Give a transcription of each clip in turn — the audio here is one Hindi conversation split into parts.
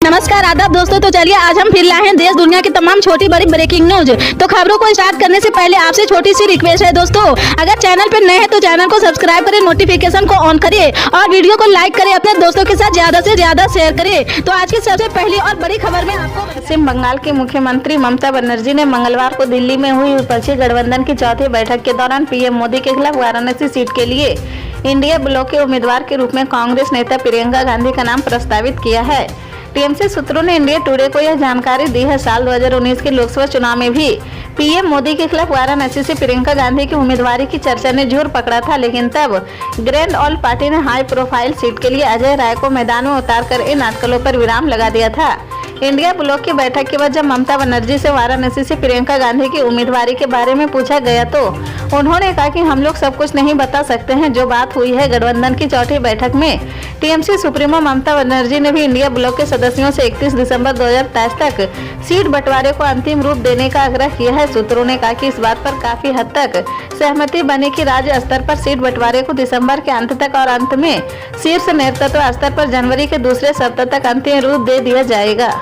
नमस्कार आदाब दोस्तों। तो चलिए आज हम फिर लाए हैं देश दुनिया की तमाम छोटी बड़ी ब्रेकिंग न्यूज। तो खबरों को स्टार्ट करने से पहले आपसे छोटी सी रिक्वेस्ट है दोस्तों, अगर चैनल पर नए हैं तो चैनल को सब्सक्राइब करें, नोटिफिकेशन को ऑन करिए और वीडियो को लाइक करें, अपने दोस्तों के साथ ज्यादा से ज्यादा शेयर करें। तो आज की सबसे पहली और बड़ी खबर में आपको पश्चिम बंगाल की मुख्यमंत्री ममता बनर्जी ने मंगलवार को दिल्ली में हुई विपक्षी गठबंधन की चौथी बैठक के दौरान पीएम मोदी के खिलाफ वाराणसी सीट के लिए इंडिया ब्लॉक के उम्मीदवार के रूप में कांग्रेस नेता प्रियंका गांधी का नाम प्रस्तावित किया है। टीएमसी सूत्रों ने इंडिया टुडे को यह जानकारी दी है। साल 2019 के लोकसभा चुनाव में भी पीएम मोदी के खिलाफ वाराणसी से प्रियंका गांधी की उम्मीदवारी की चर्चा ने जोर पकड़ा था, लेकिन तब ग्रैंड ऑल पार्टी ने हाई प्रोफाइल सीट के लिए अजय राय को मैदान में उतारकर इन अटकलों पर विराम लगा दिया था। इंडिया ब्लॉक की बैठक के बाद जब ममता बनर्जी से वाराणसी से प्रियंका गांधी की उम्मीदवारी के बारे में पूछा गया तो उन्होंने कहा कि हम लोग सब कुछ नहीं बता सकते हैं। जो बात हुई है गठबंधन की चौथी बैठक में टीएमसी सुप्रीमो ममता बनर्जी ने भी इंडिया ब्लॉक के सदस्यों से 31 दिसंबर 2023 तक सीट बंटवारे को अंतिम रूप देने का आग्रह किया है। सूत्रों ने कहा कि इस बात पर काफी हद तक सहमति बनी कि राज्य स्तर पर सीट बंटवारे को दिसंबर के अंत तक और अंत में शीर्ष नेतृत्व स्तर पर जनवरी के दूसरे सप्ताह तक अंतिम रूप दे दिया जाएगा।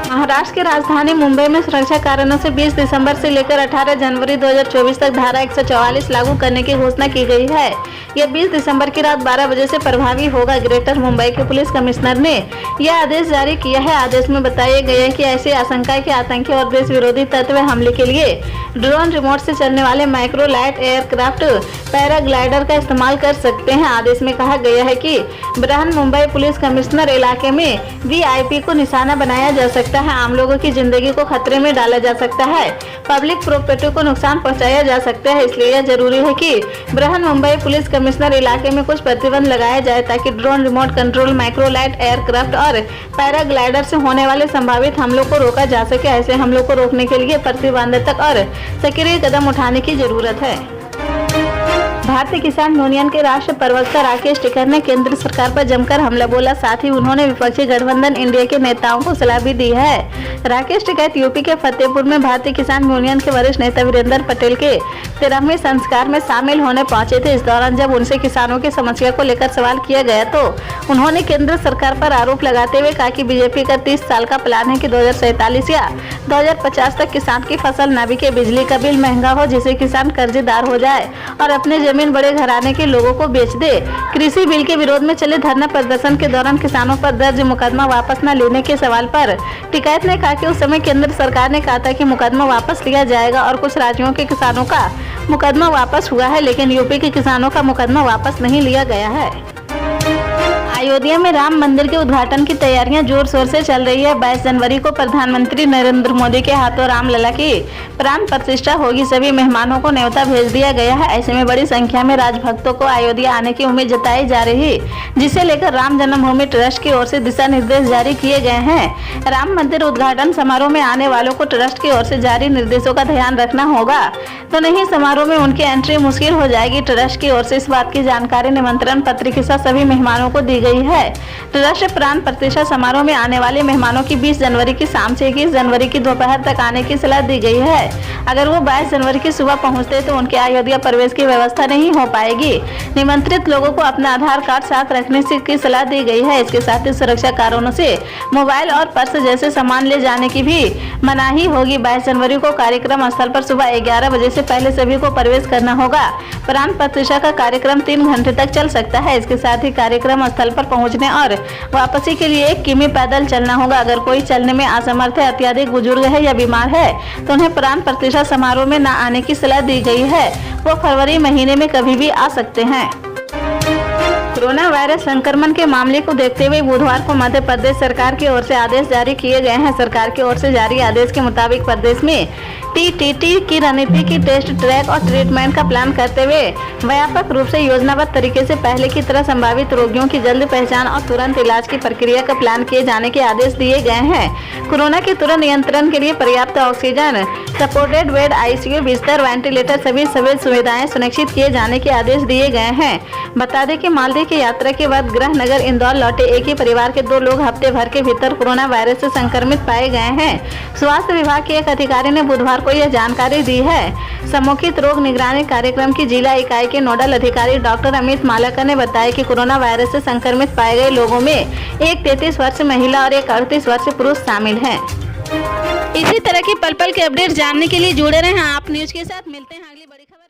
महाराष्ट्र की राजधानी मुंबई में सुरक्षा कारणों से 20 दिसंबर से लेकर 18 जनवरी 2024 तक धारा 144 लागू करने की घोषणा की गई है। यह 20 दिसंबर की रात 12 बजे से प्रभावी होगा। ग्रेटर मुंबई के पुलिस कमिश्नर ने यह आदेश जारी किया है। आदेश में बताया गया है कि ऐसी आशंका है कि आतंकी और देश विरोधी तत्व हमले के लिए ड्रोन रिमोट से चलने वाले माइक्रो लाइट एयरक्राफ्ट पैराग्लाइडर का इस्तेमाल कर सकते हैं। आदेश में कहा गया है कि बृहन मुंबई पुलिस कमिश्नर इलाके में वीआईपी को निशाना बनाया जा सकता है, आम लोगों की जिंदगी को खतरे में डाला जा सकता है, पब्लिक प्रॉपर्टी को नुकसान पहुंचाया जा सकता है। इसलिए यह जरूरी है कि बृहन मुंबई पुलिस कमिश्नर इलाके में कुछ प्रतिबंध लगाया जाए ताकि drone remote control microlight aircraft और पैराग्लाइडर से होने वाले संभावित हमलों को रोका जा सके। ऐसे हमलों को रोकने के लिए प्रतिबंधात्मक और सक्रिय कदम उठाने की जरूरत है। भारतीय किसान यूनियन के राष्ट्रीय प्रवक्ता राकेश टिकर ने केंद्र सरकार पर जमकर हमला बोला। साथ ही उन्होंने विपक्षी गठबंधन इंडिया के नेताओं को सलाह भी दी है। राकेश टिकैत यूपी के फतेहपुर में भारतीय किसान यूनियन के वरिष्ठ नेता वीरेंद्र पटेल के 13वें संस्कार में शामिल होने पहुंचे थे। इस दौरान जब उनसे किसानों की समस्या को लेकर सवाल किया गया तो उन्होंने केंद्र सरकार पर आरोप लगाते हुए कहा कि बीजेपी का 30 साल का प्लान है कि 2047 या 2050 तक किसान की फसल न बिके, बिजली का बिल महंगा हो जिससे किसान कर्जदार हो जाए और अपने जमीन बड़े घराने के लोगों को बेच दे। कृषि बिल के विरोध में चले धरना प्रदर्शन के दौरान किसानों पर दर्ज मुकदमा वापस न लेने के सवाल पर टिकैत ने कहा कि उस समय केंद्र सरकार ने कहा था कि मुकदमा वापस लिया जाएगा और कुछ राज्यों के किसानों का मुकदमा वापस हुआ है, लेकिन यूपी के किसानों का मुकदमा वापस नहीं लिया गया है। अयोध्या में राम मंदिर के उद्घाटन की तैयारियां जोर शोर से चल रही है। 22 जनवरी को प्रधानमंत्री नरेंद्र मोदी के हाथों रामलला की प्राण प्रतिष्ठा होगी। सभी मेहमानों को न्योता भेज दिया गया है। ऐसे में बड़ी संख्या में राजभक्तों को अयोध्या आने की उम्मीद जताई जा रही है, जिसे लेकर राम जन्मभूमि ट्रस्ट की ओर से दिशा निर्देश जारी किए गए हैं। राम मंदिर उद्घाटन समारोह में आने वालों को ट्रस्ट की ओर से जारी निर्देशों का ध्यान रखना होगा, तो नहीं समारोह में उनकी एंट्री मुश्किल हो जाएगी। ट्रस्ट की ओर से इस बात की जानकारी निमंत्रण पत्र के साथ सभी मेहमानों को दी गई है। ट्रस्ट प्राण प्रतिष्ठा समारोह में आने वाले मेहमानों की 20 जनवरी की शाम से 21 जनवरी की दोपहर तक आने की सलाह दी गई है। अगर वो 22 जनवरी की सुबह पहुंचते तो उनके अयोध्या प्रवेश की व्यवस्था नहीं हो पाएगी। निमंत्रित लोगों को अपना आधार कार्ड साथ रखने की सलाह दी गई है। इसके साथ ही सुरक्षा कारणों से मोबाइल और पर्स जैसे सामान ले जाने की भी मनाही होगी। 22 जनवरी को कार्यक्रम स्थल पर सुबह 11 बजे से पहले सभी को प्रवेश करना होगा। प्राण प्रतिष्ठा का कार्यक्रम 3 घंटे तक चल सकता है। इसके साथ ही कार्यक्रम स्थल पर पहुंचने और वापसी के लिए 1 किमी पैदल चलना होगा। अगर कोई चलने में असमर्थ है, अत्यधिक बुजुर्ग है या बीमार है तो उन्हें प्राण प्रतिष्ठा समारोह में न आने की सलाह दी गई है। वो फरवरी महीने में कभी भी आ सकते हैं। कोरोना वायरस संक्रमण के मामले को देखते हुए बुधवार को मध्य प्रदेश सरकार की ओर से आदेश जारी किए गए हैं। सरकार की ओर से जारी आदेश के मुताबिक प्रदेश में टीटीटी की रणनीति की टेस्ट, ट्रैक और ट्रीटमेंट का प्लान करते हुए व्यापक रूप से योजनाबद्ध तरीके से पहले की तरह संभावित रोगियों की जल्द पहचान और तुरंत इलाज की प्रक्रिया का प्लान किए जाने के आदेश दिए गए हैं। कोरोना के तुरंत नियंत्रण के लिए पर्याप्त ऑक्सीजन, सपोर्टेड बेड, आईसीयू बिस्तर, वेंटिलेटर सभी सुविधाएं सुनिश्चित किए जाने के आदेश दिए गए हैं। बता दें कि मालदीव की यात्रा के बाद गृह नगर इंदौर लौटे एक ही परिवार के 2 लोग हफ्ते भर के भीतर कोरोना वायरस से संक्रमित पाए गए हैं। स्वास्थ्य विभाग के एक अधिकारी ने बुधवार को यह जानकारी दी है। समूहित रोग निगरानी कार्यक्रम की जिला इकाई के नोडल अधिकारी डॉक्टर अमित मालाकर ने बताया कि कोरोना वायरस से संक्रमित पाए गए लोगों में एक 33 वर्षीय महिला और एक 38 वर्षीय पुरुष शामिल हैं। इसी तरह की पल पल के अपडेट जानने के लिए जुड़े रहें आप न्यूज के साथ। मिलते हैं अगली बड़ी खबर।